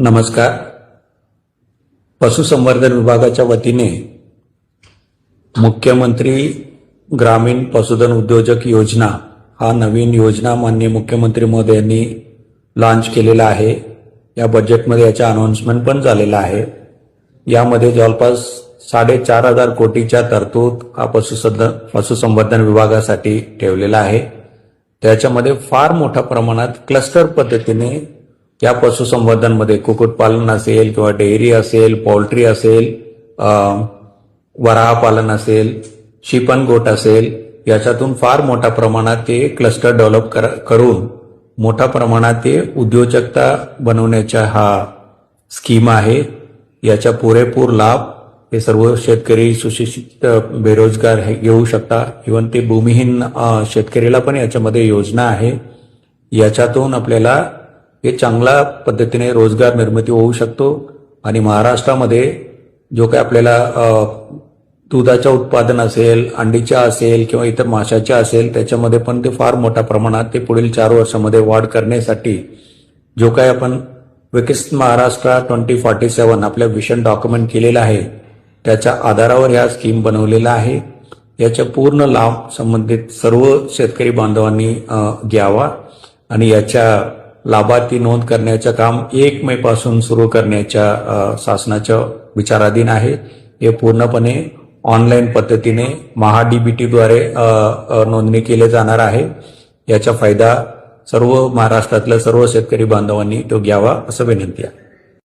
नमस्कार. पशुसंवर्धन विभागाच्या वतीने मुख्यमंत्री ग्रामीण पशुधन उद्योजक योजना हा नवीन योजना माननीय मुख्यमंत्री महोदयांनी लॉन्च केलेला आहे. या बजेटमध्ये याचा अनाउन्समेंट पण झालेला आहे. यामध्ये जवळपास 4,500 कोटीच्या तरतूद हा पशुसंवर्धन विभागासाठी ठेवलेला आहे. त्याच्यामध्ये फार मोठ्या प्रमाणात क्लस्टर पद्धतीने या पशुसंवर्धनमध्ये कुक्कुटपालन असेल किंवा डेअरी असेल, पोल्ट्री असेल, वराह पालन असेल, शीप अँड गोट असेल, याच्यातून फार मोठ्या प्रमाणात ते क्लस्टर डेव्हलप करून मोठ्या प्रमाणात ते उद्योजकता बनवण्याचा हा स्कीम आहे. याचा पुरेपूर लाभ हे सर्व शेतकरी, सुशिक्षित बेरोजगार घेऊ शकता. इव्हन ते भूमिहीन शेतकरीला पण याच्यामध्ये योजना आहे. याच्यातून आपल्याला हे चांगल्या पद्धतीने रोजगार निर्मिती होऊ शकतो. आणि महाराष्ट्रामध्ये जो काही आपल्याला दुधाचं उत्पादन असेल, अंडीच्या असेल किंवा इतर माशाच्या असेल, त्याच्यामध्ये पण ते फार मोठ्या प्रमाणात ते पुढील 4 वर्षामध्ये वाढ करण्यासाठी जो काही आपण विकसित महाराष्ट्र 2047 आपल्या विजन डॉक्युमेंट केलेलं आहे, त्याच्या आधारावर ह्या स्कीम बनवलेला आहे. याचा पूर्ण लाभ संबंधित सर्व शेतकरी बांधवांनी घ्यावा आणि याच्या लाभार्थी नोंद करण्याचं काम 1 मे पासून सुरू करण्याच्या शासनाच्या विचाराधीन आहे. हे पूर्णपणे ऑनलाईन पद्धतीने महाडीबीटीद्वारे नोंदणी केली जाणार आहे. याचा फायदा सर्व महाराष्ट्रातल्या सर्व शेतकरी बांधवांनी तो घ्यावा असं विनंती आहे.